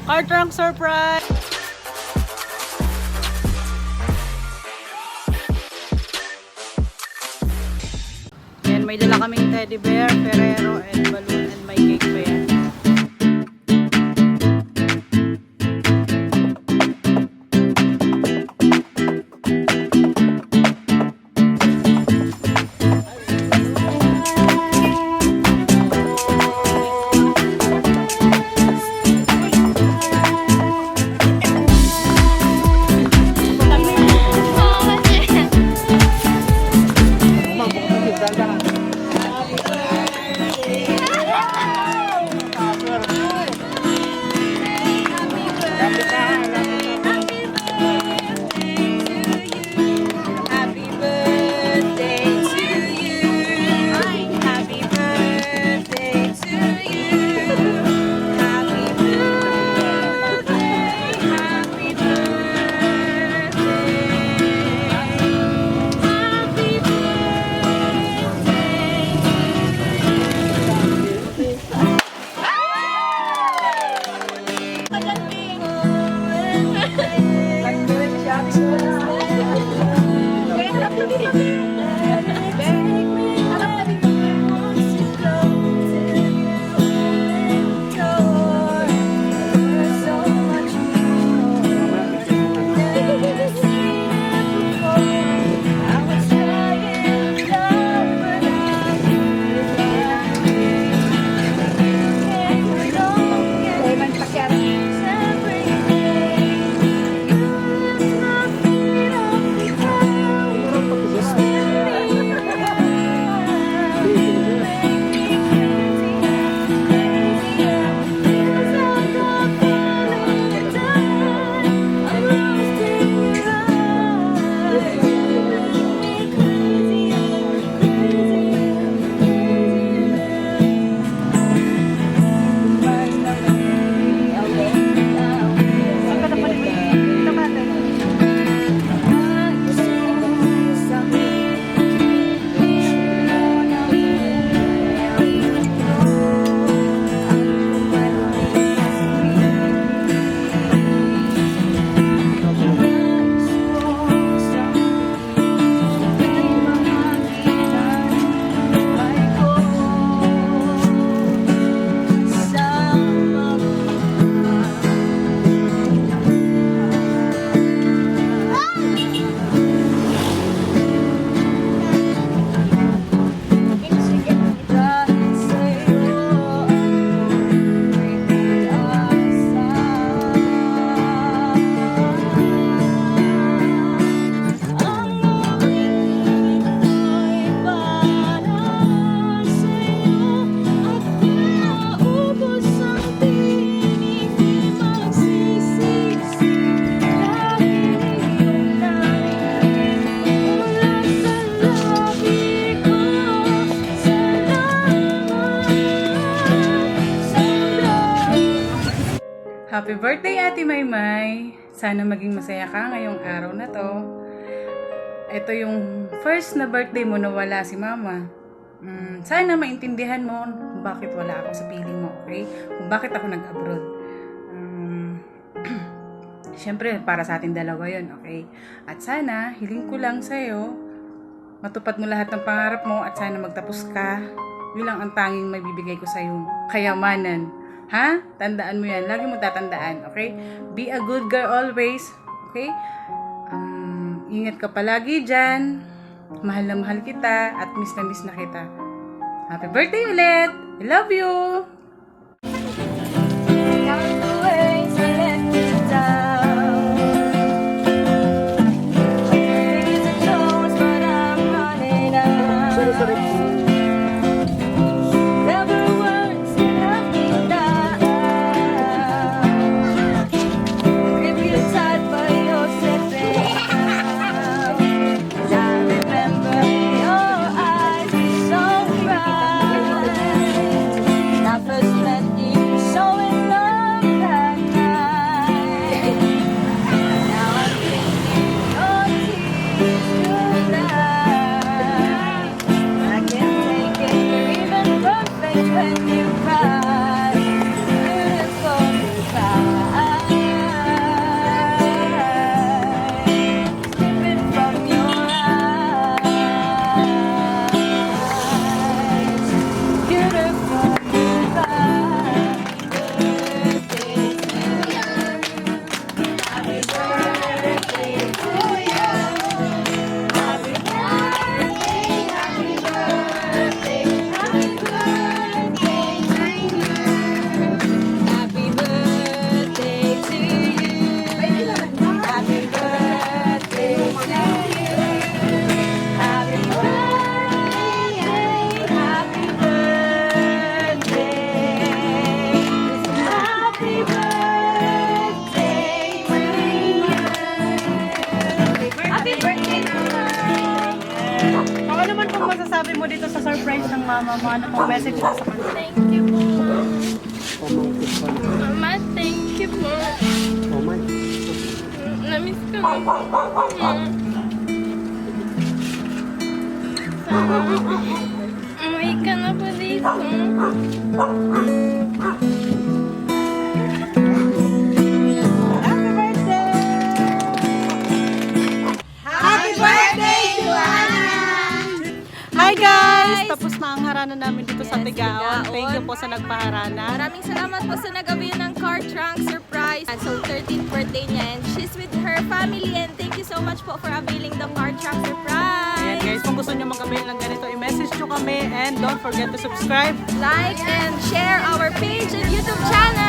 Car trunk surprise! Yan, may dala kaming teddy bear, Ferrero, and balloon, and may cake pa yan. Happy birthday, Ate Maymay! Sana maging masaya ka ngayong araw na to. Ito yung first na birthday mo na wala si Mama. Sana maintindihan mo kung bakit wala ako sa piling mo, okay? Kung bakit ako nag-abroad. Siyempre, para sa ating dalawa yun, okay? At sana, hiling ko lang sa'yo, matupad mo lahat ng pangarap mo at sana magtapos ka. Yun lang ang tanging may bibigay ko sa'yo, kayamanan. Ha? Tandaan mo yan. Lagi mo tatandaan, okay? Be a good girl always, okay? Ingat ka palagi dyan. Mahal na mahal kita at miss na kita. Happy birthday ulit! I love you! mo dito sa surprise ng mama mo? Ano pong message mo sa kanya? Thank you po. Mama, thank you po. Namiss ko na po. Sana umuwi ka na po dito. Hi guys! Tapos na ang harana namin dito sa Tigaon. Thank you po sa nagpaharana. Maraming salamat po sa nag-avail ng car trunk surprise. So 13th birthday niya and she's with her family and thank you so much po for availing the car trunk surprise. Ayan guys, kung gusto nyo mag-avail ng ganito, i-message nyo kami and don't forget to subscribe. Like and share our page and YouTube channel.